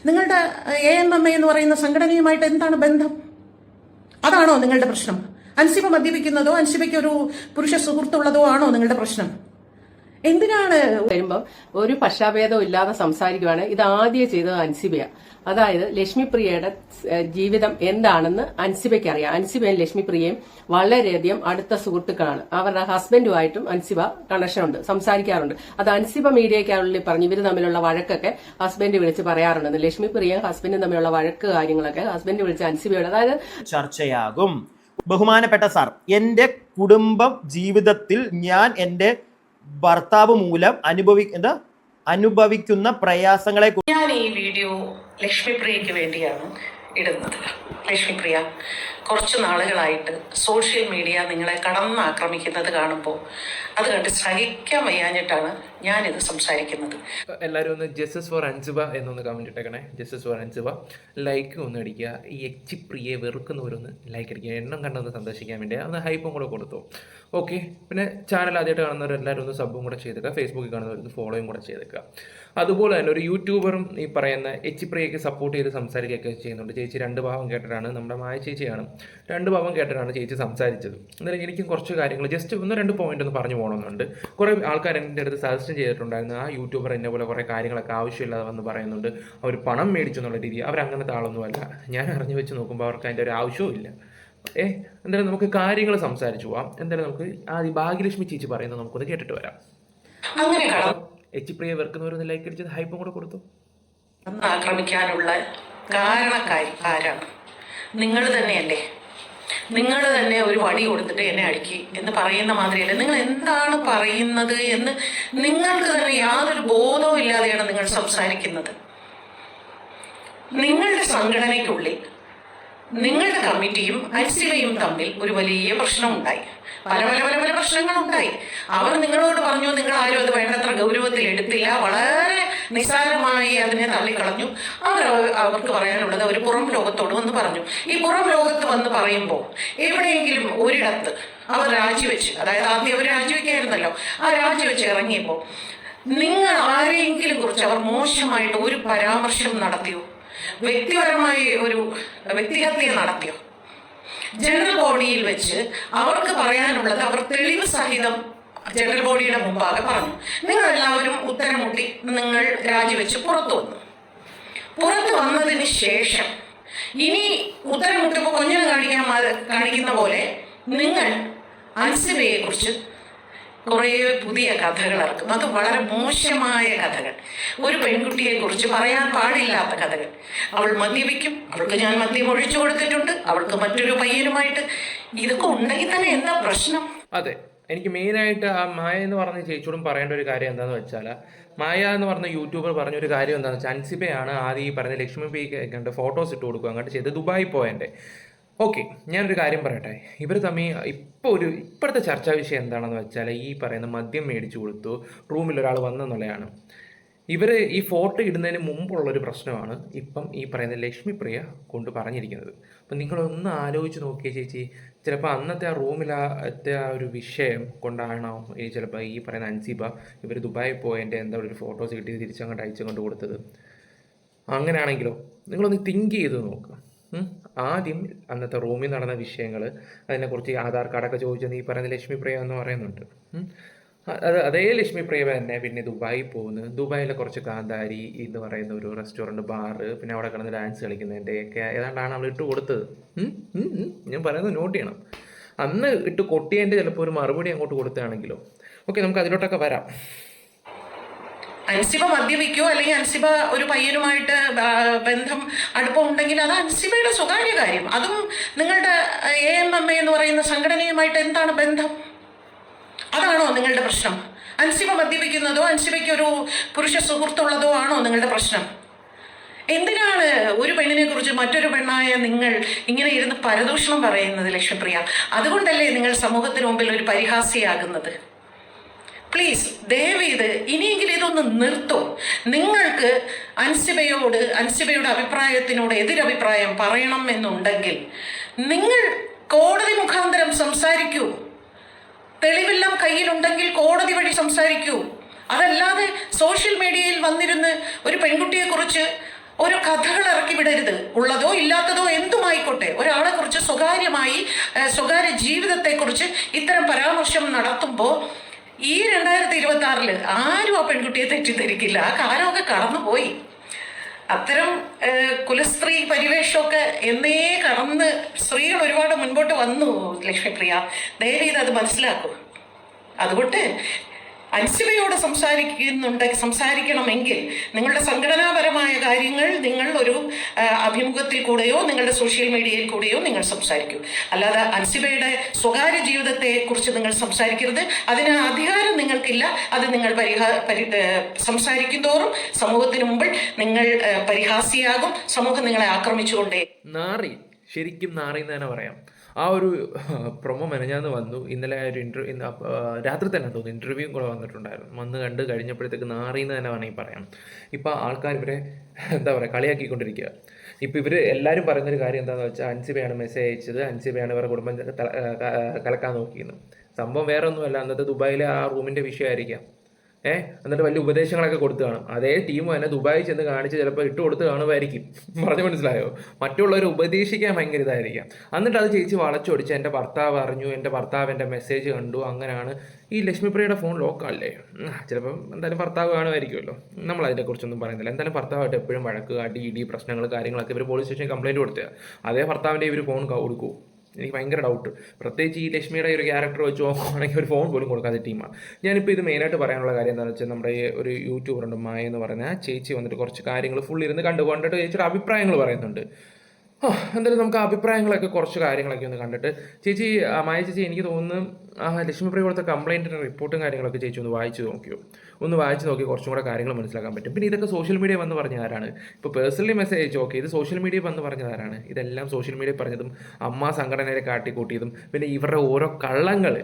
നിങ്ങളുടെ AMMA എന്ന് പറയുന്ന സംഘടനയുമായിട്ട് എന്താണ് ബന്ധം? അതാണോ നിങ്ങളുടെ പ്രശ്നം? അൻസിബ മദ്യപിക്കുന്നതോ അൻസിബയ്ക്ക് ഒരു പുരുഷ സുഹൃത്തുള്ളതോ ആണോ നിങ്ങളുടെ പ്രശ്നം? എന്തിനാണ് വരുമ്പം ഒരു പക്ഷാഭേദവും ഇല്ലാതെ സംസാരിക്കുവാണ്. ഇത് ആദ്യം ചെയ്തത് അൻസിബയ. അതായത് ലക്ഷ്മിപ്രിയയുടെ ജീവിതം എന്താണെന്ന് അൻസിബയ്ക്ക് അറിയാം. അൻസിബയും ലക്ഷ്മിപ്രിയയും വളരെയധികം അടുത്ത സുഹൃത്തുക്കളാണ്. അവരുടെ ഹസ്ബൻഡുമായിട്ടും അൻസിബ കണക്ഷൻ ഉണ്ട്, സംസാരിക്കാറുണ്ട്. അത് അൻസിബ മീഡിയയ്ക്കുള്ളിൽ പറഞ്ഞു ഇവർ തമ്മിലുള്ള വഴക്കൊക്കെ ഹസ്ബൻഡ് വിളിച്ച് പറയാറുണ്ട്. ലക്ഷ്മിപ്രിയയും ഹസ്ബൻഡും തമ്മിലുള്ള വഴക്ക് കാര്യങ്ങളൊക്കെ ഹസ്ബൻഡ് വിളിച്ച് അൻസിബയോട് അതായത് ചർച്ചയാകും. ബഹുമാനപ്പെട്ട സാർ, എന്റെ കുടുംബം ജീവിതത്തിൽ ഞാൻ എന്റെ ഭർത്താവ് മൂലം അനുഭവിക്കുന്ന പ്രയാസങ്ങളെ ഞാൻ ഈ വീഡിയോ ലക്ഷ്മിപ്രിയയ്ക്ക് വേണ്ടിയാണ് ഇടുന്നത്. ലക്ഷ്മിപ്രിയ, കുറച്ച് നാളുകളായിട്ട് സോഷ്യൽ മീഡിയ നിങ്ങളെ കടന്നാക്രമിക്കുന്നത് കാണുമ്പോൾ അത് കണ്ട് സഹിക്കാൻ വയ്യാഞ്ഞിട്ടാണ് ഞാനിത് സംസാരിക്കുന്നത്. എല്ലാവരും ഒന്ന് ജസ്റ്റിസ് ഫോർ അൻസിബ എന്നൊന്ന് കമൻറ്റ് ഇട്ടേക്കണേ. ജസ്റ്റിസ് ഫോർ അൻസിബ ലൈക്ക് ഒന്ന് അടിക്കുക. ഈ എച്ചിപ്രിയെ വെറുക്കുന്നവരൊന്ന് ലൈക്ക് അടിക്കുക. എണ്ണം കണ്ടൊന്ന് സന്ദർശിക്കാൻ വേണ്ടി ഒന്ന് ഹൈപ്പും കൂടെ കൊടുത്തു. ഓക്കെ, പിന്നെ ചാനൽ ആദ്യമായിട്ട് കാണുന്നവരെല്ലാവരും ഒന്ന് സബും കൂടെ ചെയ്തേക്കുക. ഫേസ്ബുക്കിൽ കാണുന്നവരൊന്ന് ഫോളോയും കൂടെ ചെയ്തേക്കുക. അതുപോലെ തന്നെ ഒരു യൂട്യൂബറും ഈ പറയുന്ന എച്ചിപ്രിയയ്ക്ക് സപ്പോർട്ട് ചെയ്ത് സംസാരിക്കുകയൊക്കെ ചെയ്യുന്നുണ്ട്. ചേച്ചി 2 ഭാവം കേട്ടിട്ടാണ്, നമ്മുടെ മായ ചേച്ചിയാണ്, 2 ഭാവം കേട്ടിട്ടാണ് ചേച്ചി സംസാരിച്ചത്. എന്നാലും എനിക്കും കുറച്ച് കാര്യങ്ങൾ ജസ്റ്റ് 1-2 പോയിന്റ് ഒന്ന് പറഞ്ഞു പോകണമെന്നുണ്ട്. കുറേ ആൾക്കാർ എൻ്റെ അടുത്ത് സജസ്റ്റ് ചെയ്തിട്ടുണ്ടായിരുന്നു, ആ യൂട്യൂബർ എന്നെ പോലെ കുറേ കാര്യങ്ങളൊക്കെ ആവശ്യമില്ലാതെ വന്ന് പറയുന്നുണ്ട്, അവർ പണം മേടിച്ചു എന്നുള്ള രീതി. അവരങ്ങനത്തെ ആളൊന്നുമല്ല. ഞാൻ അറിഞ്ഞു വെച്ച് നോക്കുമ്പോൾ അവർക്ക് അതിൻ്റെ ഒരു ആവശ്യവും ഇല്ല. എന്തായാലും നമുക്ക് കാര്യങ്ങൾ സംസാരിച്ചു പോവാം. എന്തായാലും നമുക്ക് ആദ്യം ഭാഗ്യലക്ഷ്മി ചേച്ചി പറയുന്നത് നമുക്കൊന്ന് കേട്ടിട്ട് വരാം. എച്ചിപ്രിയെ വെറുക്കുന്നവരൊന്ന് ലൈക്ക് അടിച്ചത് ഹൈപ്പും കൂടെ കൊടുത്തു. ആക്രമിക്കാനുള്ള കാരണക്കാരി ആരാണ്? നിങ്ങൾ തന്നെയല്ലേ? നിങ്ങൾ തന്നെ ഒരു വടി കൊടുത്തിട്ട് എന്നെ അടിക്കി എന്ന് പറയുന്ന മാതിരിയല്ലേ? നിങ്ങൾ എന്താണ് പറയുന്നത് എന്ന് നിങ്ങൾക്ക് തന്നെ യാതൊരു ബോധവും ഇല്ലാതെയാണ് നിങ്ങൾ സംസാരിക്കുന്നത്. നിങ്ങളുടെ സംഘടനയ്ക്കുള്ളിൽ നിങ്ങളുടെ കമ്മിറ്റിയും അൻസിബയും തമ്മിൽ ഒരു വലിയ പ്രശ്നമുണ്ടായി. പല പല പല പല പ്രശ്നങ്ങളുണ്ടായി. അവർ നിങ്ങളോട് പറഞ്ഞു, നിങ്ങൾ ആരും അത് വേണ്ടത്ര ഗൗരവത്തിൽ എടുത്തില്ല, വളരെ നിസ്സാരമായി അതിനെ തള്ളിക്കളഞ്ഞു. അവർക്ക് പറയാനുള്ളത് അവർ പുറം ലോകത്തോട് വന്ന് പറഞ്ഞു. ഈ പുറം ലോകത്ത് വന്ന് പറയുമ്പോൾ എവിടെയെങ്കിലും ഒരിടത്ത് അവർ രാജിവെച്ച്, അതായത് ആദ്യം അവർ രാജിവെക്കായിരുന്നല്ലോ, ആ രാജിവെച്ച് ഇറങ്ങിയപ്പോൾ നിങ്ങൾ ആരെയെങ്കിലും കുറിച്ച് അവർ മോശമായിട്ട് ഒരു പരാമർശം നടത്തിയോ? വ്യക്തിപരമായി ഒരു വ്യക്തിഹത്യ നടത്തിയോ? ജനറൽ ബോഡിയിൽ വെച്ച് അവർക്ക് പറയാനുള്ളത് അവർ തെളിവ് സഹിതം ജനറൽ ബോഡിയുടെ മുമ്പാകെ പറഞ്ഞു. നിങ്ങളെല്ലാവരും ഉത്തരം മുട്ടി നിങ്ങൾ രാജിവെച്ച് പുറത്തു വന്നു. പുറത്തു വന്നതിന് ശേഷം ഇനി ഉത്തരം മുട്ടുമ്പോൾ കൊഞ്ഞിന് കാണിക്കുന്ന പോലെ നിങ്ങൾ അൻസിബയെ കുറിച്ച് കുറേ പുതിയ കഥകൾ ഇറക്കും. അത് വളരെ മോശമായ കഥകൾ, ഒരു പെൺകുട്ടിയെ കുറിച്ച് പറയാൻ പാടില്ലാത്ത കഥകൾ. അവൾ മദ്യപിക്കും, അവൾക്ക് ഞാൻ മദ്യം ഒഴിച്ചു കൊടുത്തിട്ടുണ്ട്, അവൾക്ക് മറ്റൊരു പയ്യനുമായിട്ട്. ഇതൊക്കെ ഉണ്ടെങ്കിൽ തന്നെ എന്താ പ്രശ്നം? അതെ, എനിക്ക് മെയിനായിട്ട് ആ മായ എന്ന് പറഞ്ഞ ചേച്ചിയോടും പറയേണ്ട ഒരു കാര്യം എന്താണെന്ന് വെച്ചാൽ, മായ എന്ന് പറഞ്ഞ യൂട്യൂബർ പറഞ്ഞൊരു കാര്യം എന്താണെന്ന് വെച്ചാൽ, അൻസിബയാണ് ആദ്യം ഈ പറഞ്ഞ ലക്ഷ്മി പിക്ക് കണ്ട് ഫോട്ടോസ് ഇട്ട് കൊടുക്കുക അങ്ങോട്ട് ചെയ്ത് ദുബായി പോയതിൻ്റെ. ഓക്കെ, ഞാനൊരു കാര്യം പറയട്ടെ. ഇവർ തമ്മിൽ ഇപ്പോഴത്തെ ചർച്ചാ വിഷയം എന്താണെന്ന് വെച്ചാൽ, ഈ പറയുന്ന മദ്യം മേടിച്ചു കൊടുത്തു, റൂമിൽ ഒരാൾ വന്നെന്നുള്ളതാണ്. ഇവർ ഈ ഫോട്ടോ ഇടുന്നതിന് മുമ്പുള്ളൊരു പ്രശ്നമാണ് ഇപ്പം ഈ പറയുന്ന ലക്ഷ്മിപ്രിയ കൊണ്ട് പറഞ്ഞിരിക്കുന്നത്. അപ്പം നിങ്ങളൊന്ന് ആലോചിച്ച് നോക്കിയേ ചേച്ചി, ചിലപ്പോൾ അന്നത്തെ ആ റൂമിലത്തെ ആ ഒരു വിഷയം കൊണ്ടാണോ ചിലപ്പോൾ ഈ പറയുന്ന അൻസിബ ഇവർ ദുബായി പോയതിൻ്റെ എന്താ ഒരു ഫോട്ടോസ് കിട്ടി തിരിച്ചങ്ങോട്ട് അയച്ചുകൊണ്ട് കൊടുത്തത്? അങ്ങനെയാണെങ്കിലോ? നിങ്ങളൊന്ന് തിങ്ക് ചെയ്ത് നോക്കുക. ആദ്യം അന്നത്തെ റൂമിൽ നടന്ന വിഷയങ്ങൾ, അതിനെക്കുറിച്ച് ആധാർ കാർഡൊക്കെ ചോദിച്ചെന്ന് ഈ പറയുന്ന ലക്ഷ്മിപ്രിയ എന്ന് പറയുന്നുണ്ട്. അതേ ലക്ഷ്മിപ്രിയ തന്നെ പിന്നെ ദുബായി പോകുന്നു. ദുബായിലെ കുറച്ച് കാന്താരി എന്ന് പറയുന്ന ഒരു റെസ്റ്റോറൻറ്റ്, ബാറ്, പിന്നെ അവിടെ കിടന്ന് ഡാൻസ് കളിക്കുന്നതിൻ്റെയൊക്കെ ഏതാണ്ടാണ് അവൾ ഇട്ട് കൊടുത്തത്. ഞാൻ പറയുന്നത് നോട്ട് ചെയ്യണം. അന്ന് ഇട്ട് കൊട്ടിയതിൻ്റെ ചിലപ്പോൾ ഒരു മറുപടി അങ്ങോട്ട് കൊടുക്കുകയാണെങ്കിലോ? ഓക്കെ, നമുക്ക് അതിലോട്ടൊക്കെ വരാം. അൻസിബ മദ്യപിക്കോ അല്ലെങ്കിൽ അൻസിബ ഒരു പയ്യനുമായിട്ട് ബന്ധം അടുപ്പം ഉണ്ടെങ്കിൽ അത് അൻസിബയുടെ സ്വകാര്യ കാര്യം. അതും നിങ്ങളുടെ AMMA എന്ന് പറയുന്ന സംഘടനയുമായിട്ട് എന്താണ് ബന്ധം? അതാണോ നിങ്ങളുടെ പ്രശ്നം? അൻസിബ മദ്യപിക്കുന്നതോ അൻസിബയ്ക്ക് ഒരു പുരുഷ സുഹൃത്തുള്ളതോ ആണോ നിങ്ങളുടെ പ്രശ്നം? എന്തിനാണ് ഒരു പെണ്ണിനെ കുറിച്ച് മറ്റൊരു പെണ്ണായ നിങ്ങൾ ഇങ്ങനെ ഇരുന്ന് പരദൂഷണം പറയുന്നത് ലക്ഷ്മിപ്രിയ? അതുകൊണ്ടല്ലേ നിങ്ങൾ സമൂഹത്തിന് മുമ്പിൽ ഒരു പരിഹാസിയാകുന്നത്? പ്ലീസ് ദയവേത് ഇനിയെങ്കിലും ഇതൊന്ന് നിർത്തോ. നിങ്ങൾക്ക് അൻസിബയുടെ അഭിപ്രായത്തിനോട് എതിരഭിപ്രായം പറയണം എന്നുണ്ടെങ്കിൽ നിങ്ങൾ കോടതി മുഖാന്തരം സംസാരിക്കൂ. തെളിവെല്ലാം കയ്യിലുണ്ടെങ്കിൽ കോടതി വഴി സംസാരിക്കൂ. അതല്ലാതെ സോഷ്യൽ മീഡിയയിൽ വന്നിരുന്ന് ഒരു പെൺകുട്ടിയെക്കുറിച്ച് ഒരു കഥകൾ ഇറക്കി വിടരുത്. ഉള്ളതോ ഇല്ലാത്തതോ എന്തുമായിക്കോട്ടെ, ഒരാളെ കുറിച്ച് സ്വകാര്യമായി സ്വകാര്യ ജീവിതത്തെക്കുറിച്ച് ഇത്തരം പരാമർശം നടത്തുമ്പോൾ ഈ 2026 ആരും ആ പെൺകുട്ടിയെ തെറ്റിദ്ധരിക്കില്ല. ആ കാലമൊക്കെ കടന്നുപോയി. അത്തരം കുലസ്ത്രീ പരിവേഷമൊക്കെ എന്നേ കടന്ന് സ്ത്രീകൾ ഒരുപാട് മുൻപോട്ട് വന്നു. ലക്ഷ്മിപ്രിയ, ദയവ് ചെയ്ത് അത് മനസ്സിലാക്കൂ. അതുകൊണ്ട് അൻസിബയോട് സംസാരിക്കണമെങ്കിൽ നിങ്ങളുടെ സംഘടനാപരമായ കാര്യങ്ങൾ നിങ്ങൾ ഒരു അഭിമുഖത്തിൽ കൂടെയോ നിങ്ങളുടെ സോഷ്യൽ മീഡിയയിൽ കൂടെയോ നിങ്ങൾ സംസാരിക്കൂ. അല്ലാതെ അൻസിബയുടെ സ്വകാര്യ ജീവിതത്തെ കുറിച്ച് നിങ്ങൾ സംസാരിക്കരുത്. അതിന് അധികാരം നിങ്ങൾക്കില്ല. അത് നിങ്ങൾ സംസാരിക്കും തോറും സമൂഹത്തിന് മുമ്പിൽ നിങ്ങൾ പരിഹാസിയാകും. സമൂഹം നിങ്ങളെ ആക്രമിച്ചുകൊണ്ടേ. നാറി, ശരിക്കും നാറി എന്ന് തന്നെ പറയാം. ആ ഒരു പ്രൊമോ മെനഞ്ഞാന്ന് വന്നു. ഇന്നലെ ഒരു രാത്രി തന്നെ തോന്നുന്നു ഇൻ്റർവ്യൂ കൂടെ വന്നിട്ടുണ്ടായിരുന്നു. വന്ന് കണ്ട് കഴിഞ്ഞപ്പോഴത്തേക്ക് നാറിയെന്ന് തന്നെ വേണമെങ്കിൽ പറയാം. ഇപ്പം ആൾക്കാർ ഇവരെ എന്താ പറയുക, കളിയാക്കിക്കൊണ്ടിരിക്കുക. ഇപ്പം ഇവർ എല്ലാവരും പറയുന്നൊരു കാര്യം എന്താണെന്ന് വെച്ചാൽ അൻസിബയാണ് മെസ്സേജ് അയച്ചത്, അൻസിബയാണ് ഇവരുടെ കുടുംബം കലക്കാൻ നോക്കിയെന്ന്. സംഭവം വേറെ ഒന്നുമല്ല, അന്നത്തെ ദുബായിലെ ആ റൂമിൻ്റെ വിഷയമായിരിക്കാം. എന്നിട്ട് വലിയ ഉപദേശങ്ങളൊക്കെ കൊടുത്തു കാണും. അതേ ടീം തന്നെ ദുബായി ചെന്ന് കാണിച്ച് ചിലപ്പോൾ ഇട്ട് കൊടുത്ത് കാണുമായിരിക്കും. പറഞ്ഞു മനസ്സിലായോ? മറ്റുള്ളവരെ ഉപദേശിക്കാൻ ഭയങ്കര ഇതായിരിക്കാം. എന്നിട്ട് അത് ചേച്ചി വളച്ചൊടിച്ച് എൻ്റെ ഭർത്താവ് അറിഞ്ഞു, എൻ്റെ ഭർത്താവ് എൻ്റെ മെസ്സേജ് കണ്ടു, അങ്ങനെയാണ്. ഈ ലക്ഷ്മിപ്രിയയുടെ ഫോൺ ലോക്കല്ലേ, ചിലപ്പം എന്തായാലും ഭർത്താവ് കാണുമായിരിക്കുമല്ലോ. നമ്മൾ അതിനെക്കുറിച്ചൊന്നും പറയുന്നില്ല. എന്തായാലും ഭർത്താവായിട്ട് എപ്പോഴും വഴക്ക്, അടി പ്രശ്നങ്ങൾ കാര്യങ്ങളൊക്കെ ഇവർ പോലീസ് സ്റ്റേഷനിൽ കംപ്ലയിൻറ്റ് കൊടുത്തുക. അതേ ഭർത്താവിൻ്റെ ഇവർ ഫോൺ കൊടുക്കൂ. എനിക്ക് ഭയങ്കര ഡൗട്ട്. പ്രത്യേകിച്ച് ഈ ലക്ഷ്മിയുടെ ഒരു ക്യാരക്ടർ വെച്ച് നോക്കുകയാണെങ്കിൽ ഒരു ഫോൺ പോലും കൊടുക്കാത്ത ടീമാണ്. ഞാനിപ്പോൾ ഇത് മെയിനായിട്ട് പറയാനുള്ള കാര്യം എന്താണെന്ന് വെച്ചാൽ, നമ്മുടെ ഈ ഒരു യൂട്യൂബറുണ്ട് മായ എന്ന് പറയുന്ന ആ ചേച്ചി വന്നിട്ട് കുറച്ച് കാര്യങ്ങൾ ഫുൾ ഇരുന്ന് കണ്ടിട്ട് ചേച്ചിയുടെ അഭിപ്രായങ്ങൾ പറയുന്നുണ്ട്. എന്തായാലും നമുക്ക് അഭിപ്രായങ്ങളൊക്കെ കുറച്ച് കാര്യങ്ങളൊക്കെ ഒന്ന് കണ്ടിട്ട്, ചേച്ചി മായ ചേച്ചി എനിക്ക് തോന്നുന്നു ലക്ഷ്മിപ്രിയ കൊടുത്ത കംപ്ലയിൻറ്റിൻ്റെ റിപ്പോർട്ടും കാര്യങ്ങളൊക്കെ ചേച്ചി ഒന്ന് വായിച്ച് നോക്കി കുറച്ചും കൂടെ കാര്യങ്ങൾ മനസ്സിലാക്കാൻ പറ്റും. പിന്നെ ഇതൊക്കെ സോഷ്യൽ മീഡിയ വന്ന് പറഞ്ഞ ആരാണ്? ഇപ്പോൾ പേഴ്സണലി മെസ്സേജ് അയച്ചു, ഓക്കെ, ഇത് സോഷ്യൽ മീഡിയ വന്ന് പറഞ്ഞത് ആരാണ്? ഇതെല്ലാം സോഷ്യൽ മീഡിയ പറഞ്ഞതും അമ്മ സംഘടനയെ കാട്ടിക്കൂട്ടിയതും പിന്നെ ഇവരുടെ ഓരോ കള്ളങ്ങൾ.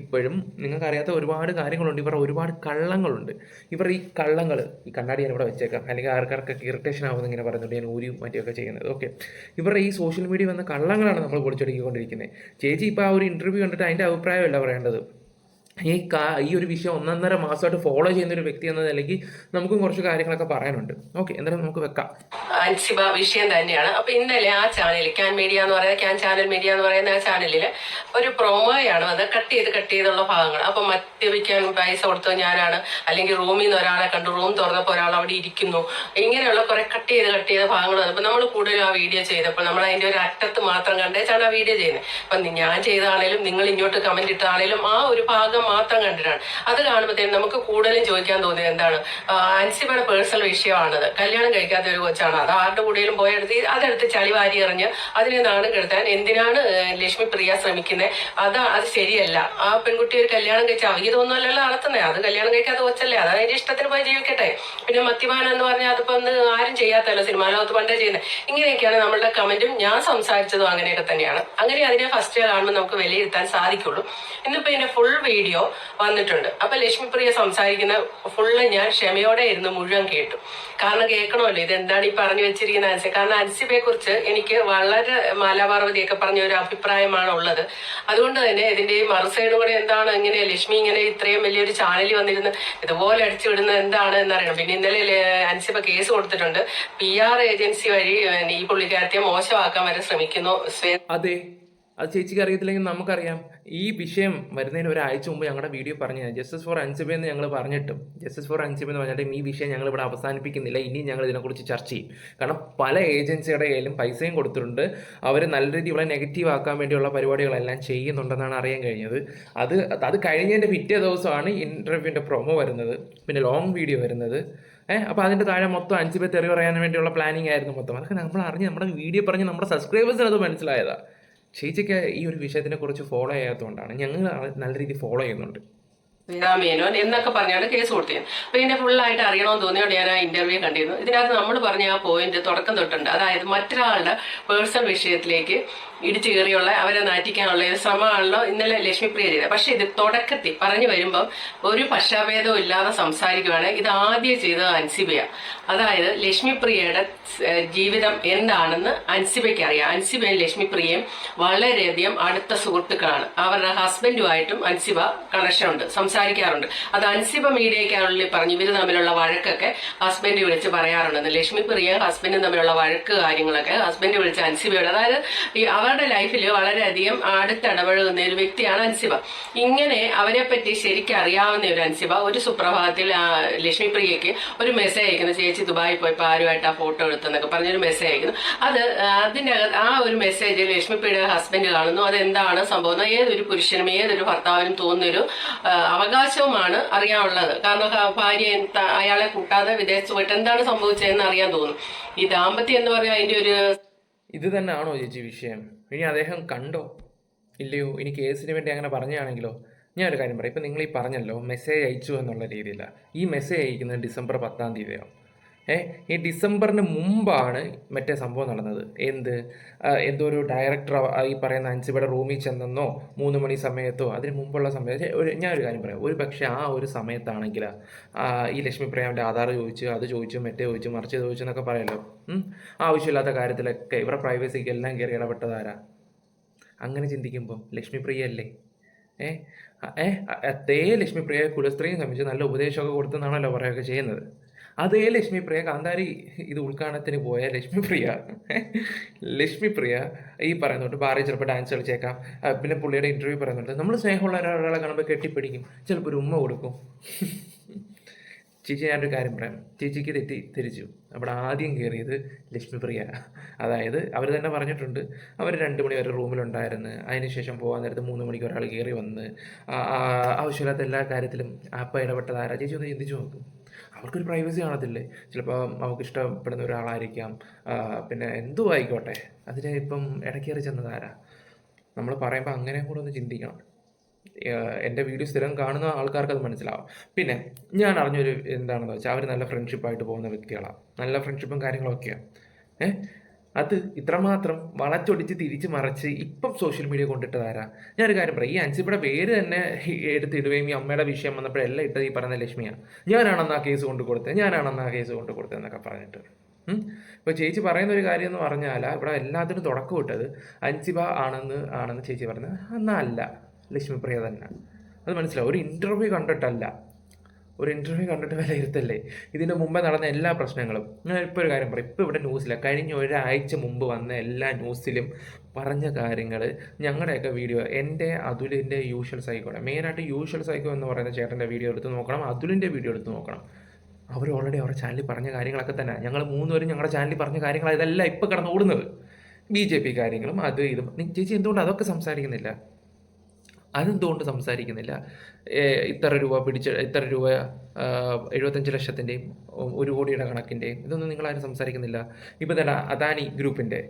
ഇപ്പോഴും നിങ്ങൾക്കറിയാത്ത ഒരുപാട് കാര്യങ്ങളുണ്ട്. ഇവരുടെ ഒരുപാട് കള്ളങ്ങളുണ്ട്. ഈ കള്ളങ്ങൾ, ഈ കണ്ണാടി ഞാൻ ഇവിടെ വെച്ചേക്കാം, അല്ലെങ്കിൽ ആൾക്കാർക്കൊക്കെ ഇറിറ്റേഷൻ ആവുമെന്ന് ഇങ്ങനെ പറയുന്നുണ്ട് ഞാൻ ഊരിയും മറ്റുമൊക്കെ ചെയ്യുന്നത്. ഓക്കെ, ഇവരുടെ ഈ സോഷ്യൽ മീഡിയ വന്ന കള്ളങ്ങളാണ് നമ്മൾ പൊളിച്ചൊടുക്കിക്കൊണ്ടിരിക്കുന്നത്. ചേച്ചി ഇപ്പോൾ ആ ഒരു ഇൻ്റർവ്യൂ കണ്ടിട്ട് അതിൻ്റെ അഭിപ്രായമല്ല പറയേണ്ടത്. ഈ ഒരു വിഷയം 1.5 മാസമായിട്ട് ഫോളോ ചെയ്യുന്ന ഒരു വ്യക്തി എന്ന നിലയ്ക്ക് നമുക്കും കുറച്ച് കാര്യങ്ങളൊക്കെ പറയാനുണ്ട്. ഓക്കെ, എന്തായാലും നമുക്ക് വെക്കാം. അൻസിബ വിഷയം തന്നെയാണ്. അപ്പൊ ഇന്നലെ ആ ചാനൽ ക്യാൻ ചാനൽ മീഡിയ എന്ന് പറയുന്ന ആ ചാനലിൽ ഒരു പ്രൊമോയാണ് അത് കട്ട് ചെയ്തുള്ള ഭാഗങ്ങൾ. അപ്പൊ മദ്യപിക്കാൻ പൈസ കൊടുത്തത് ഞാനാണ്, അല്ലെങ്കിൽ റൂമിൽ നിന്ന് ഒരാളെ കണ്ടു, റൂം തുറന്നപ്പോൾ ഒരാൾ അവിടെ ഇരിക്കുന്നു, ഇങ്ങനെയുള്ള കുറെ കട്ട് ചെയ്ത ഭാഗങ്ങൾ വന്നപ്പോൾ നമ്മൾ കൂടുതലും ആ വീഡിയോ ചെയ്തപ്പോൾ നമ്മൾ അതിന്റെ ഒരു അറ്റത്ത് മാത്രം കണ്ടേച്ചാണ് ആ വീഡിയോ ചെയ്യുന്നത്. അപ്പൊ ഞാൻ ചെയ്താണേലും നിങ്ങൾ ഇങ്ങോട്ട് കമന്റ് ഇട്ടാണേലും ആ ഒരു ഭാഗം മാത്രം കണ്ടിട്ടാണ്. അത് കാണുമ്പോഴത്തേനും നമുക്ക് കൂടുതലും ചോദിക്കാൻ തോന്നിയത് എന്താണ്, അൻസിബയുടെ പേഴ്സണൽ വിഷയമാണത്. കല്യാണം കഴിക്കാത്ത ഒരു കൊച്ചാണ്, അത് ആരുടെ കൂടെയും പോയെടുത്ത് അതെടുത്ത് ചളിവാരി എറിഞ്ഞ് അതിനെ നാണം കെടുത്താൻ എന്തിനാണ് ലക്ഷ്മിപ്രിയ ശ്രമിക്കുന്നത്? അത് ശരിയല്ല. ആ പെൺകുട്ടി ഒരു കല്യാണം കഴിച്ചാൽ ഇതൊന്നും അല്ലല്ലോ നടത്തുന്നത്, അത് കല്യാണം കഴിക്കാത്ത കൊച്ചല്ലേ, അത് അതിന്റെ ഇഷ്ടത്തിന് പോയി ജീവിക്കട്ടെ. പിന്നെ മദ്യപാനം എന്ന് പറഞ്ഞാൽ അതിപ്പോ ഒന്ന് ആരും ചെയ്യാത്തല്ലോ, സിനിമാ ലോകത്ത് പണ്ടേ ചെയ്യുന്നത്. ഇങ്ങനെയൊക്കെയാണ് നമ്മളുടെ കമന്റും ഞാൻ സംസാരിച്ചതും അങ്ങനെയൊക്കെ തന്നെയാണ്. അങ്ങനെ അതിനെ ഫസ്റ്റ് കാണുമ്പോൾ നമുക്ക് വിലയിരുത്താൻ സാധിക്കുള്ളൂ. ഇന്നിപ്പോ ഇതിന്റെ ഫുൾ വീഡിയോ വന്നിട്ടുണ്ട്. അപ്പൊ ലക്ഷ്മിപ്രിയ സംസാരിക്കുന്ന ഫുള്ള് ഞാൻ ക്ഷമയോടെ ഇരുന്ന് മുഴുവൻ കേട്ടു. കാരണം കേൾക്കണമല്ലോ ഇതെന്താണ് ഈ പറഞ്ഞു വെച്ചിരിക്കുന്ന അൻസിബ. കാരണം അൻസിബയെ കുറിച്ച് എനിക്ക് വളരെ മാലാപാർവതിയൊക്കെ പറഞ്ഞ ഒരു അഭിപ്രായമാണ് ഉള്ളത്. അതുകൊണ്ട് തന്നെ ഇതിന്റെ ഈ മറുസൈഡും കൂടെ എന്താണ്, ഇങ്ങനെ ലക്ഷ്മി ഇങ്ങനെ ഇത്രയും വലിയൊരു ചാനലിൽ വന്നിരുന്ന് ഇതുപോലെ അടിച്ചുവിടുന്നത് എന്താണ് എന്നറിയണം. പിന്നെ ഇന്നലെ അൻസിബ കേസ് കൊടുത്തിട്ടുണ്ട്. PR ഏജൻസി വഴി ഈ പുള്ളിക്കാരത്തെ മോശമാക്കാൻ വരെ ശ്രമിക്കുന്നു. അതെ, അത് ചേച്ചിക്ക് അറിയത്തില്ലെങ്കിൽ നമുക്കറിയാം. ഈ വിഷയം വരുന്നതിന് ഒരാഴ്ച മുമ്പ് ഞങ്ങളുടെ വീഡിയോ പറഞ്ഞു, ജസ്റ്റിസ് ഫോർ അൻസിബ എന്ന് ഞങ്ങൾ പറഞ്ഞിട്ടും, ജസ്റ്റിസ് ഫോർ അൻസിബ എന്ന് പറഞ്ഞിട്ടും ഈ വിഷയം ഞങ്ങൾ ഇവിടെ അവസാനിപ്പിക്കുന്നില്ല. ഇനി ഞങ്ങൾ ഇതിനെക്കുറിച്ച് ചർച്ച ചെയ്യും. കാരണം പല ഏജൻസിയുടെ കയ്യിലും പൈസയും കൊടുത്തിട്ടുണ്ട്. അവർ നല്ല രീതിയിൽ ഇവിടെ നെഗറ്റീവ് ആക്കാൻ വേണ്ടിയുള്ള പരിപാടികളെല്ലാം ചെയ്യുന്നുണ്ടെന്നാണ് അറിയാൻ കഴിഞ്ഞത്. അത് കഴിഞ്ഞതിൻ്റെ പിറ്റേ ദിവസമാണ് ഇൻ്റർവ്യൂവിൻ്റെ പ്രൊമോ വരുന്നത്, പിന്നെ ലോങ് വീഡിയോ വരുന്നത്. അപ്പോൾ അതിൻ്റെ താഴെ മൊത്തം അൻസിബ തെറി പറയാൻ വേണ്ടിയുള്ള പ്ലാനിങ് ആയിരുന്നു മൊത്തം. അതൊക്കെ നമ്മൾ അറിഞ്ഞ് നമ്മുടെ വീഡിയോ പറഞ്ഞ് നമ്മുടെ സബ്സ്ക്രൈബേഴ്സിന് അത് മനസ്സിലായതാണ്. ചേച്ചിക്ക് ഈ ഒരു വിഷയത്തിനെ കുറിച്ച് ഫോളോ ചെയ്യാത്തതുകൊണ്ടാണ്. ഞങ്ങൾ നല്ല രീതിയിൽ ഫോളോ ചെയ്യുന്നുണ്ട്. മേനോൻ എന്നൊക്കെ പറഞ്ഞാണ് കേസ് കൊടുത്തത്. അപ്പൊ ഇതിന്റെ ഫുള്ളായിട്ട് അറിയണമെന്ന് തോന്നിയോണ്ട് ഞാൻ ആ ഇന്റർവ്യൂ കണ്ടിരുന്നു. ഇതിനകത്ത് നമ്മൾ പറഞ്ഞ ആ പോയിന്റ് തുടക്കം തൊട്ടുണ്ട്. അതായത് മറ്റൊരാളുടെ പേഴ്സണൽ വിഷയത്തിലേക്ക് ഇടിച്ചു കയറിയുള്ള അവരെ നാറ്റിക്കാനുള്ള ഒരു ശ്രമമാണല്ലോ ഇന്നലെ ലക്ഷ്മിപ്രിയ ചെയ്തത്. പക്ഷെ ഇത് തുടക്കത്തിൽ പറഞ്ഞു വരുമ്പം ഒരു പക്ഷാഭേദവും ഇല്ലാതെ സംസാരിക്കുകയാണ്. ഇത് ആദ്യം ചെയ്തത് അൻസിബയ. അതായത് ലക്ഷ്മിപ്രിയയുടെ ജീവിതം എന്താണെന്ന് അൻസിബയ്ക്ക് അറിയാം. അൻസിബയും ലക്ഷ്മിപ്രിയയും വളരെയധികം അടുത്ത സുഹൃത്തുക്കളാണ്. അവരുടെ ഹസ്ബൻഡുമായിട്ടും അൻസിബ കണക്ഷൻ ഉണ്ട്, സംസാരിക്കും. സംസാരിക്കാറുണ്ട്. അത് അൻസിബ മീഡിയയ്ക്കുള്ളിൽ പറഞ്ഞു ഇവർ തമ്മിലുള്ള വഴക്കൊക്കെ ഹസ്ബൻഡ് വിളിച്ച് പറയാറുണ്ടെന്ന്. ലക്ഷ്മി പ്രിയ ഹസ്ബൻഡും തമ്മിലുള്ള വഴക്ക് കാര്യങ്ങളൊക്കെ ഹസ്ബൻഡ് വിളിച്ച് അൻസിബയോട്, അതായത് ഈ അവരുടെ ലൈഫിൽ വളരെയധികം അടുത്തിടപഴകുന്ന ഒരു വ്യക്തിയാണ് അൻസിബ. ഇങ്ങനെ അവരെ പറ്റി ശരിക്കും അറിയാവുന്ന ഒരു അൻസിബ ഒരു സുപ്രഭാതത്തിൽ ലക്ഷ്മി പ്രിയയ്ക്ക് ഒരു മെസ്സേജ് അയക്കുന്നു, ചേച്ചി ദുബായിൽ പോയപ്പോൾ ആരുമായിട്ട് ആ ഫോട്ടോ എടുത്തെന്നൊക്കെ പറഞ്ഞൊരു മെസ്സേജ് അയക്കുന്നു. അതിനകത്ത് ആ ഒരു മെസ്സേജ് ലക്ഷ്മി പ്രിയയുടെ ഹസ്ബൻഡ് കാണുന്നു. അതെന്താണ് സംഭവം, ഏതൊരു പുരുഷനും ഏതൊരു ഭർത്താവിനും തോന്നുന്നൊരു അവകാശവുമാണ് അറിയാനുള്ളത്. കാരണം ഭാര്യ അയാളെ കൂട്ടാതെ വിദേശത്ത് പോയിട്ട് എന്താണ് സംഭവിച്ചതെന്ന് അറിയാൻ തോന്നും. ഈ ദാമ്പത്യം എന്ന് പറയാൻ അതിന്റെ ഒരു ഇത് തന്നെയാണോ ചേച്ചി വിഷയം? ഇനി അദ്ദേഹം കണ്ടോ ഇല്ലയോ? ഇനി കേസിന് വേണ്ടി അങ്ങനെ പറഞ്ഞാണെങ്കിലോ? ഞാനൊരു കാര്യം പറയാം. ഇപ്പം നിങ്ങൾ ഈ പറഞ്ഞല്ലോ മെസ്സേജ് അയച്ചു എന്നുള്ള രീതിയിലാണ്. ഈ മെസ്സേജ് അയക്കുന്നത് ഡിസംബർ 10-ാം തീയതിയാണ്. ഈ ഡിസംബറിന് മുമ്പാണ് മറ്റേ സംഭവം നടന്നത്. എന്തോ ഒരു ഡയറക്ടർ ഈ പറയുന്ന അൻസിബയുടെ റൂമിൽ ചെന്നെന്നോ 3 മണി സമയത്തോ അതിന് മുമ്പുള്ള സമയത്ത് ഞാനൊരു കാര്യം പറയാം. ഒരു പക്ഷേ ആ ഒരു സമയത്താണെങ്കിൽ ഈ ലക്ഷ്മി പ്രിയാവിൻ്റെ ആധാർ ചോദിച്ചു, അത് ചോദിച്ചു, മറ്റേ ചോദിച്ചു, മറിച്ച് ചോദിച്ചു എന്നൊക്കെ പറയല്ലോ. ആവശ്യമില്ലാത്ത കാര്യത്തിലൊക്കെ ഇവരുടെ പ്രൈവസിക്ക് എല്ലാം കയറി ഇടപെട്ടതാരാ? അങ്ങനെ ചിന്തിക്കുമ്പോൾ ലക്ഷ്മി പ്രിയ അല്ലേ? അതേ ലക്ഷ്മി പ്രിയ കുലസ്ത്രീയും സംബന്ധിച്ച് നല്ല ഉപദേശമൊക്കെ കൊടുത്തെന്നാണല്ലോ പറയുകയൊക്കെ ചെയ്യുന്നത്. അതേ ലക്ഷ്മി പ്രിയ കാന്താരി ഇത് ഉദ്ഘാടനത്തിന് പോയ ലക്ഷ്മി പ്രിയ ഈ പറയുന്നുണ്ട് ബാറിൽ ചിലപ്പോൾ ഡാൻസ് കളിച്ചേക്കാം. പിന്നെ പുള്ളിയുടെ ഇൻ്റർവ്യൂ പറയുന്നുണ്ട് നമ്മൾ സ്നേഹമുള്ള ഒരാളെ കാണുമ്പോൾ കെട്ടിപ്പിടിക്കും, ചിലപ്പോൾ ഒരു ഉമ്മ കൊടുക്കും. ചേച്ചി ഞാനൊരു കാര്യം പറയാം, ചേച്ചിക്ക് തിരിച്ചു അവിടെ ആദ്യം കയറിയത് ലക്ഷ്മി പ്രിയ. അതായത് അവർ തന്നെ പറഞ്ഞിട്ടുണ്ട് അവർ 2 മണി വരെ റൂമിലുണ്ടായിരുന്നു, അതിനുശേഷം പോകാൻ നേരത്ത് 3 മണിക്ക് ഒരാൾ കയറി വന്ന് ആവശ്യമില്ലാത്ത എല്ലാ കാര്യത്തിലും അപ്പം ഇടപെട്ടതാരാ? ചേച്ചി ഒന്ന് ചിന്തിച്ചു നോക്കും. അവർക്കൊരു പ്രൈവസി കാണത്തില്ലേ? ചിലപ്പോൾ അവർക്ക് ഇഷ്ടപ്പെടുന്ന ഒരാളായിരിക്കാം, പിന്നെ എന്തോ ആയിക്കോട്ടെ, അതിന് ഇപ്പം ഇടയ്ക്കേറി ചെന്നതാരാ? നമ്മൾ പറയുമ്പോൾ അങ്ങനെ കൂടെ ഒന്ന് ചിന്തിക്കണം. എൻ്റെ വീഡിയോ സ്ഥിരം കാണുന്ന ആൾക്കാർക്ക് അത് മനസ്സിലാവും. പിന്നെ ഞാൻ അറിഞ്ഞൊരു എന്താണെന്ന് വെച്ചാൽ അവർ നല്ല ഫ്രണ്ട്ഷിപ്പായിട്ട് പോകുന്ന വ്യക്തികളാണ്, നല്ല ഫ്രണ്ട്ഷിപ്പും കാര്യങ്ങളൊക്കെയാണ്. അത് ഇത്രമാത്രം വളച്ചൊടിച്ച് തിരിച്ച് മറിച്ച് ഇപ്പം സോഷ്യൽ മീഡിയ കൊണ്ടിട്ടതാരാ? ഞാനൊരു കാര്യം പറയാം, ഈ അൻസിബയുടെ പേര് തന്നെ എടുത്തിടുകയും ഈ അമ്മയുടെ വിഷയം വന്നപ്പോഴെല്ലാം ഇട്ടത് ഈ പറയുന്ന ലക്ഷ്മിയാണ്. ഞാനാണെന്ന് ആ കേസ് കൊണ്ട് കൊടുത്തത് എന്നൊക്കെ പറഞ്ഞിട്ട്. ഇപ്പോൾ ചേച്ചി പറയുന്ന ഒരു കാര്യം എന്ന് പറഞ്ഞാൽ ഇവിടെ എല്ലാത്തിനും തുടക്കം ഇട്ടത് അൻസിബ ആണെന്ന് ചേച്ചി പറഞ്ഞത്. എന്നാൽ അല്ല, ലക്ഷ്മി പ്രിയ തന്നെ. അത് മനസ്സിലാവും. ഒരു ഇൻ്റർവ്യൂ കണ്ടിട്ട് വിലയിരുത്തല്ലേ? ഇതിൻ്റെ മുമ്പേ നടന്ന എല്ലാ പ്രശ്നങ്ങളും. ഞാൻ ഇപ്പോൾ ഒരു കാര്യം പറയാം, ഇപ്പോൾ ഇവിടെ ന്യൂസില്ല, കഴിഞ്ഞ ഒരാഴ്ച മുമ്പ് വന്ന എല്ലാ ന്യൂസിലും പറഞ്ഞ കാര്യങ്ങൾ ഞങ്ങളുടെയൊക്കെ വീഡിയോ, എൻ്റെ അതുലിൻ്റെ യൂഷ്വൽ സൈക്കോടെ, മെയിനായിട്ട് യൂഷ്വൽ സൈക്കോ എന്ന് പറയുന്ന ചേട്ടൻ്റെ വീഡിയോ എടുത്ത് നോക്കണം, അതുലിൻ്റെ വീഡിയോ എടുത്ത് നോക്കണം. അവർ ഓൾറെഡി അവരുടെ ചാനലിൽ പറഞ്ഞ കാര്യങ്ങളൊക്കെ തന്നെ ഞങ്ങൾ 3 പേരും ഞങ്ങളുടെ ചാനലിൽ പറഞ്ഞ കാര്യങ്ങൾ ഇതെല്ലാം ഇപ്പോൾ കിടന്ന് ഓടുന്നത്. BJP കാര്യങ്ങളും അത് ഇതും. ചേച്ചി എന്തുകൊണ്ട് അതൊക്കെ സംസാരിക്കുന്നില്ല? അതെന്തുകൊണ്ട് സംസാരിക്കുന്നില്ല? ഇത്ര രൂപ 75 ലക്ഷത്തിൻ്റെയും 1 കോടിയുടെ കണക്കിൻ്റെയും ഇതൊന്നും നിങ്ങളാരും സംസാരിക്കുന്നില്ല. ഇപ്പം തന്നെ അദാനി ഗ്രൂപ്പിൻ്റെ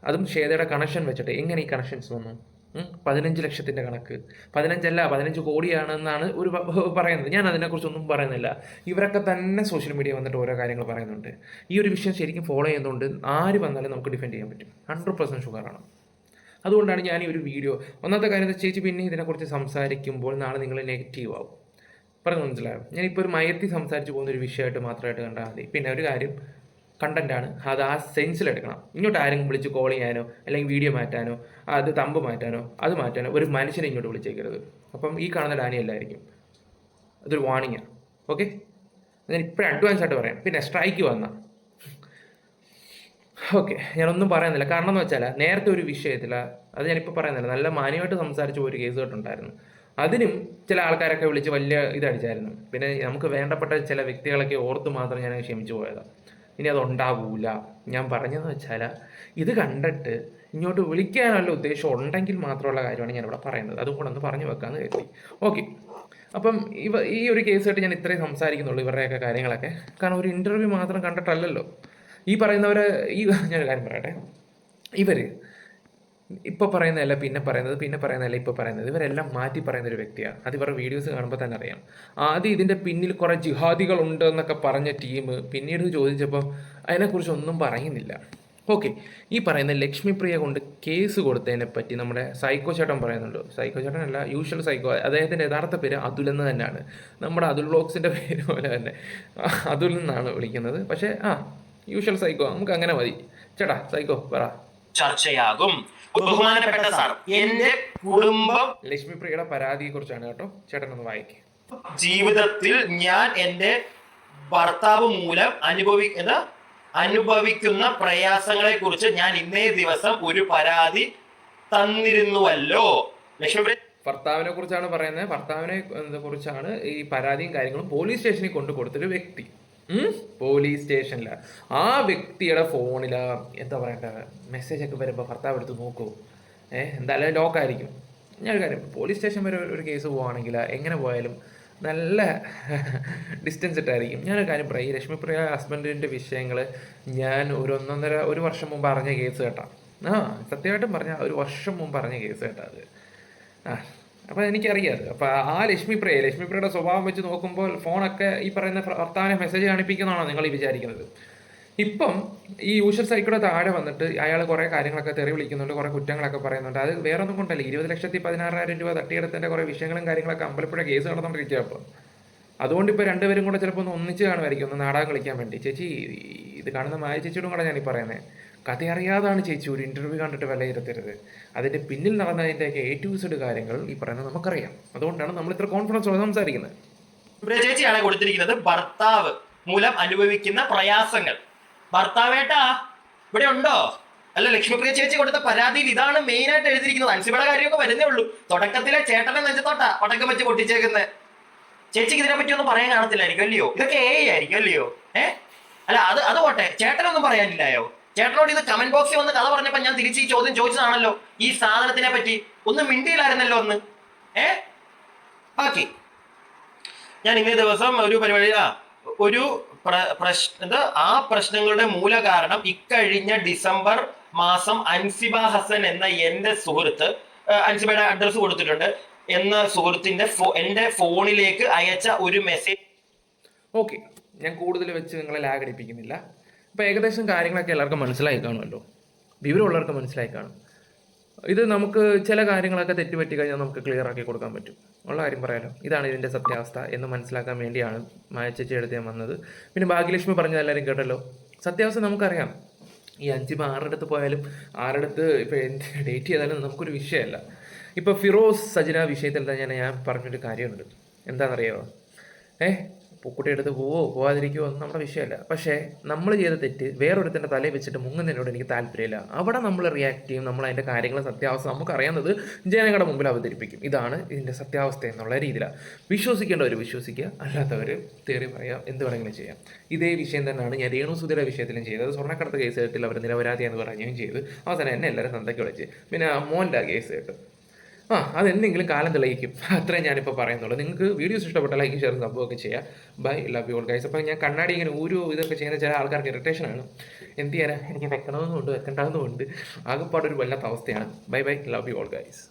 അതും ശ്വേതയുടെ കണക്ഷൻ വെച്ചിട്ട് എങ്ങനെ ഈ കണക്ഷൻസ് വന്നു? 15 ലക്ഷത്തിൻ്റെ കണക്ക്, 15 കോടിയാണെന്നാണ് ഒരു പറയുന്നത്. ഞാൻ അതിനെക്കുറിച്ചൊന്നും പറയുന്നില്ല. ഇവരൊക്കെ തന്നെ സോഷ്യൽ മീഡിയ വന്നിട്ട് ഓരോ കാര്യങ്ങൾ പറയുന്നുണ്ട്. ഈ ഒരു വിഷയം ശരിക്കും ഫോളോ ചെയ്യുന്നതുകൊണ്ട് ആര് വന്നാലും നമുക്ക് ഡിഫെൻഡ് ചെയ്യാൻ പറ്റും. 100% ഷുഗറാണ്. അതുകൊണ്ടാണ് ഞാൻ ഈ ഒരു വീഡിയോ, ഒന്നാമത്തെ കാര്യം ചേച്ചി പിന്നെ ഇതിനെക്കുറിച്ച് സംസാരിക്കുമ്പോൾ നാളെ നിങ്ങൾ നെഗറ്റീവ് ആവും. പറഞ്ഞു മനസ്സിലാവും. ഞാനിപ്പോൾ ഒരു മയത്തിൽ സംസാരിച്ച് പോകുന്ന ഒരു വിഷയമായിട്ട് മാത്രമായിട്ട് കണ്ടാൽ മതി. പിന്നെ ഒരു കാര്യം, കണ്ടൻറ്റാണ്, അത് ആ സെൻസിലെടുക്കണം. ഇങ്ങോട്ട് ആരെങ്കിലും വിളിച്ച് കോൾ ചെയ്യാനോ അല്ലെങ്കിൽ വീഡിയോ മാറ്റാനോ അത് തമ്പ് മാറ്റാനോ ഒരു മനുഷ്യനെ ഇങ്ങോട്ട് വിളിച്ചേക്കരുത്. അപ്പം ഈ കാണുന്ന ഡാനിയല്ലായിരിക്കും. അതൊരു വാർണിംഗാണ്. ഓക്കെ, ഞാൻ ഇപ്പോഴും അഡ്വാൻസ് ആയിട്ട് പറയാം. പിന്നെ സ്ട്രൈക്ക് വന്ന ഓക്കെ, ഞാനൊന്നും പറയുന്നില്ല. കാരണം എന്ന് വെച്ചാൽ നേരത്തെ ഒരു വിഷയത്തിൽ, അത് ഞാനിപ്പോൾ പറയുന്നില്ല, നല്ല മാന്യമായിട്ട് സംസാരിച്ച ഒരു കേസ് കേട്ടുണ്ടായിരുന്നു. അതിനും ചില ആൾക്കാരൊക്കെ വിളിച്ച് വലിയ ഇതടിച്ചായിരുന്നു. പിന്നെ നമുക്ക് വേണ്ടപ്പെട്ട ചില വ്യക്തികളൊക്കെ ഓർത്ത് മാത്രം ഞാൻ ക്ഷമിച്ചു പോയതാണ്. ഇനി അതുണ്ടാവൂല. ഞാൻ പറഞ്ഞതെന്ന് വെച്ചാൽ ഇത് കണ്ടിട്ട് ഇങ്ങോട്ട് വിളിക്കാനുള്ള ഉദ്ദേശം ഉണ്ടെങ്കിൽ മാത്രമുള്ള കാര്യമാണ് ഞാനിവിടെ പറയുന്നത്. അതും കൂടെ ഒന്ന് പറഞ്ഞു വെക്കാമെന്ന് കരുതി. ഓക്കെ, അപ്പം ഈ ഒരു കേസായിട്ട് ഞാൻ ഇത്രയും സംസാരിക്കുന്നുള്ളൂ, ഇവരുടെയൊക്കെ കാര്യങ്ങളൊക്കെ. കാരണം ഒരു ഇൻ്റർവ്യൂ മാത്രം കണ്ടിട്ടല്ലല്ലോ ഈ പറയുന്നവരെ. ഞാനൊരു കാര്യം പറയട്ടെ, ഇവർ ഇപ്പോൾ പറയുന്നതല്ല പിന്നെ പറയുന്നതല്ല ഇപ്പോൾ പറയുന്നത്, ഇവരെല്ലാം മാറ്റി പറയുന്നൊരു വ്യക്തിയാണ്. അത് ഇവരുടെ വീഡിയോസ് കാണുമ്പോൾ തന്നെ അറിയാം. ആദ്യം ഇതിൻ്റെ പിന്നിൽ കുറേ ജിഹാദികളുണ്ട് എന്നൊക്കെ പറഞ്ഞ ടീം പിന്നീട് ചോദിച്ചപ്പോൾ അതിനെക്കുറിച്ചൊന്നും പറയുന്നില്ല. ഓക്കെ, ഈ പറയുന്ന ലക്ഷ്മി പ്രിയ കൊണ്ട് കേസ് കൊടുത്തതിനെ പറ്റി നമ്മുടെ സൈക്കോ ചേട്ടൻ പറയുന്നുണ്ട്. സൈക്കോ ചേട്ടനല്ല, യൂഷ്വൽ സൈക്കോ. അദ്ദേഹത്തിൻ്റെ യഥാർത്ഥ പേര് അതുൽ എന്ന് തന്നെയാണ്. നമ്മുടെ അതുൽ വ്ലോഗ്സിൻ്റെ പേര് പോലെ തന്നെ അതുൽ എന്നാണ് വിളിക്കുന്നത്. പക്ഷേ യൂഷ്വൽ സൈക്കോ നമുക്ക് അങ്ങനെ മതി. ചേട്ടാ സൈക്കോ പറ. ചർച്ചയാകും. ബഹുമാനപ്പെട്ട സാർ, എന്റെ കുടുംബം. ലക്ഷ്മി പ്രിയയുടെ പരാതിയെ കുറിച്ചാണ് കേട്ടോ. ചേട്ടനൊന്ന് വായിക്കേ. ജീവിതത്തിൽ ഞാൻ എൻ്റെ ഭർത്താവ് മൂലം അനുഭവിക്കുന്ന പ്രയാസങ്ങളെ കുറിച്ച് ഞാൻ ഇന്നേ ദിവസം ഒരു പരാതി തന്നിരുന്നുവല്ലോ. ലക്ഷ്മിപ്രിയ ഭർത്താവിനെ കുറിച്ചാണ് പറയുന്നത്. ഭർത്താവിനെ കുറിച്ചാണ് ഈ പരാതിയും കാര്യങ്ങളും പോലീസ് സ്റ്റേഷനിൽ കൊണ്ടു കൊടുത്തൊരു വ്യക്തി. പോലീസ് സ്റ്റേഷനിൽ ആ വ്യക്തിയുടെ ഫോണിൽ എന്താ പറയണ്ട മെസ്സേജൊക്കെ വരുമ്പോൾ ഭർത്താവ് എടുത്ത് നോക്കൂ. എന്തായാലും ലോക്കായിരിക്കും. ഞാൻ ഒരു കാര്യം, പോലീസ് സ്റ്റേഷൻ വരെ ഒരു കേസ് പോവുകയാണെങ്കിൽ എങ്ങനെ പോയാലും നല്ല ഡിസ്റ്റൻസ് ഇട്ടായിരിക്കും. ഞാനൊരു കാര്യം പറയാം, ഈ ലക്ഷ്മിപ്രിയ ഹസ്ബൻഡിൻ്റെ വിഷയങ്ങൾ ഞാൻ ഒരു വർഷം മുമ്പ് അറിഞ്ഞ കേസ് കേട്ടാ. സത്യമായിട്ടും പറഞ്ഞാൽ 1 വർഷം മുമ്പ് അറിഞ്ഞ കേസ് കേട്ടാ അത്. അപ്പോൾ എനിക്കറിയാത്. അപ്പോൾ ആ ലക്ഷ്മിപ്രിയയുടെ സ്വഭാവം വെച്ച് നോക്കുമ്പോൾ ഫോണൊക്കെ ഈ പറയുന്ന ഭർത്താവിനെ മെസ്സേജ് കാണിപ്പിക്കുന്നതാണോ നിങ്ങൾ ഈ വിചാരിക്കുന്നത്? ഇപ്പം ഈ യൂഷ്വൽ സൈക്കിളുടെ താഴെ വന്നിട്ട് അയാൾ കുറേ കാര്യങ്ങളൊക്കെ തെറി വിളിക്കുന്നുണ്ട്, കുറേ കുറ്റങ്ങളൊക്കെ പറയുന്നുണ്ട്. അത് വേറെ ഒന്നും കൊണ്ടല്ല, 20,16,000 രൂപ തട്ടിയെടുത്തതിൻ്റെ കുറേ വിഷയങ്ങളും കാര്യങ്ങളൊക്കെ അമ്പലപ്പുഴ കേസ് നടന്നുകൊണ്ടിരിക്കുക. അപ്പോൾ അതുകൊണ്ട് ഇപ്പോൾ രണ്ടുപേരും കൂടെ ചിലപ്പോൾ ഒന്ന് ഒന്നിച്ച് കാണുമായിരിക്കും, ഒന്ന് നാടകം കളിക്കാൻ വേണ്ടി. ചേച്ചി, ഇത് കാണുന്ന മായ ചേച്ചിയോടും കൂടെ ഞാനീ പറയുന്നത്, കഥ അറിയാതാണ് ചേച്ചി ഒരു ഇൻ്റർവ്യൂ കണ്ടിട്ട് വിലയിരുത്തരുത്. അതിൻ്റെ പിന്നിൽ നടന്നതിൻ്റെയൊക്കെ A to Z കാര്യങ്ങൾ ഈ പറയുന്നത് നമുക്കറിയാം. അതുകൊണ്ടാണ് നമ്മൾ ഇത്ര കോൺഫിഡൻസോടെ സംസാരിക്കുന്നത്. ചേച്ചിയാണ് കൊടുത്തിരിക്കുന്നത് ഭർത്താവ് മൂലം അനുഭവിക്കുന്ന പ്രയാസങ്ങൾ. ഭർത്താവേട്ടാ ഇവിടെ ഉണ്ടോ? അല്ല, ലക്ഷ്മിപ്രിയ ചേച്ചി കൊടുത്ത പരാതിയിൽ ഇതാണ് മെയിൻ ആയിട്ട് എഴുതിയിരിക്കുന്നത്. അൻസിബയുടെ കാര്യമൊക്കെ വരുന്നേ ഉള്ളൂ. തുടക്കത്തിലെ ചേട്ടനെ നെഞ്ചത്തോട്ടാ പടക്കം വെച്ച് പൊട്ടിച്ചേക്കുന്നത്. ചേച്ചിക്ക് ഇതിനെ പറ്റി ഒന്നും പറയാൻ കാണത്തില്ലായിരിക്കും അല്ലയോ? ഇതൊക്കെ ആയിരിക്കും അല്ലയോ? അല്ല, അത് പോട്ടെ, ചേട്ടനൊന്നും പറയാനില്ലായോ? ചേട്ടനോട് ഇത് കമന്റ് ബോക്സിൽ വന്ന് കഥ പറഞ്ഞപ്പോ ഞാൻ തിരിച്ച് ഈ ചോദ്യം ചോദിച്ചതാണല്ലോ. ഈ സാധനത്തിനെ പറ്റി ഒന്നും മിണ്ടിയില്ലായിരുന്നല്ലോ ഒന്ന്. ബാക്കി ഞാൻ ഇന്നേ ദിവസം ഒരു പരിപാടി ആ പ്രശ്നങ്ങളുടെ മൂല കാരണം ഇക്കഴിഞ്ഞ ഡിസംബർ മാസം അൻസിബ ഹസൻ എന്ന എന്റെ സുഹൃത്ത്, അൻസിബയുടെ അഡ്രസ് കൊടുത്തിട്ടുണ്ട്, എന്ന സുഹൃത്തിന്റെ എന്റെ ഫോണിലേക്ക് അയച്ച ഒരു മെസ്സേജ്. ഓക്കെ, ഞാൻ കൂടുതൽ വെച്ച് നിങ്ങളെ ലാഗ് അടിപ്പിക്കുന്നില്ല. അപ്പോൾ ഏകദേശം കാര്യങ്ങളൊക്കെ എല്ലാവർക്കും മനസ്സിലായി കാണുമല്ലോ, വിവരമുള്ളവർക്ക് മനസ്സിലായി കാണും. ഇത് നമുക്ക് ചില കാര്യങ്ങളൊക്കെ തെറ്റുപറ്റി കഴിഞ്ഞാൽ നമുക്ക് ക്ലിയർ ആക്കി കൊടുക്കാൻ പറ്റും. ഉള്ള കാര്യം പറയാലോ, ഇതാണ് ഇതിൻ്റെ സത്യാവസ്ഥ എന്ന് മനസ്സിലാക്കാൻ വേണ്ടിയാണ് മായച്ചേച്ചി എടുത്ത് ഞാൻ വന്നത്. പിന്നെ ഭാഗ്യലക്ഷ്മി പറഞ്ഞത് എല്ലാവരും കേട്ടല്ലോ. സത്യാവസ്ഥ നമുക്കറിയാം. ഈ അഞ്ചിമ ആരുടെ പോയാലും ആരുടെ ഇപ്പോൾ എന്ത് ഡേറ്റ് ചെയ്താലും നമുക്കൊരു വിഷയമല്ല. ഇപ്പോൾ ഫിറോസ് സജിന വിഷയത്തിൽ തന്നെ ഞാൻ പറഞ്ഞൊരു കാര്യമുണ്ട്. എന്താണെന്നറിയാമോ? പൂക്കുട്ടിയുടെ അടുത്ത് പോവാതിരിക്കുമോ ഒന്നും നമ്മുടെ വിഷയമല്ല. പക്ഷേ നമ്മൾ ചെയ്ത തെറ്റ് വേറൊരുത്തൻ്റെ തലയിൽ വെച്ചിട്ട് മുങ്ങുന്നതിനോട് എനിക്ക് താല്പര്യമില്ല. അവിടെ നമ്മൾ റിയാക്ട് ചെയ്യും, നമ്മൾ അതിൻ്റെ കാര്യങ്ങൾ സത്യാവസ്ഥ നമുക്കറിയാവുന്നത് ജനങ്ങളുടെ മുമ്പിൽ അവതരിപ്പിക്കും. ഇതാണ് ഇതിൻ്റെ സത്യാവസ്ഥ എന്നുള്ള രീതിയിലാണ്. വിശ്വസിക്കേണ്ടവർ വിശ്വസിക്കുക, അല്ലാത്തവർ തേറി പറയാം, എന്ത് വേണമെങ്കിലും ചെയ്യാം. ഇതേ വിഷയം തന്നെയാണ് ഞാൻ രേണുസുധിയുടെ വിഷയത്തിലും ചെയ്തത്. സ്വർണ്ണക്കടത്ത് കേസ് കേട്ടിൽ അവർ നിരപരാധിയെന്ന് പറയുകയും ചെയ്ത് അവസാനം എന്നെ എല്ലാവരും തന്തയ്ക്ക് വിളിച്ച്. പിന്നെ മോൻ്റെ കേസ് കേട്ടു. അതെന്തെങ്കിലും കാലം തെളിയിക്കും. അത്രയും ഞാനിപ്പോൾ പറയുന്നുള്ളൂ. നിങ്ങൾക്ക് വീഡിയോസ് ഇഷ്ടപ്പെട്ട ലൈക്ക് ഷെയർ സംഭവമൊക്കെ ചെയ്യാം. Bye, love you all guys. അപ്പോൾ ഞാൻ കണ്ണാടി ഇങ്ങനെ ഇതൊക്കെ ചെയ്യുന്ന ചില ആൾക്കാർക്ക് ഇറിറ്റേഷനാണ്. എന്ത് ചെയ്യാനാ, എനിക്ക് വെക്കണമെന്നുണ്ട് വെക്കേണ്ടതെന്നുണ്ട്. ആകെപ്പാടൊരു വല്ലാത്ത അവസ്ഥയാണ്. Bye bye, love you all guys.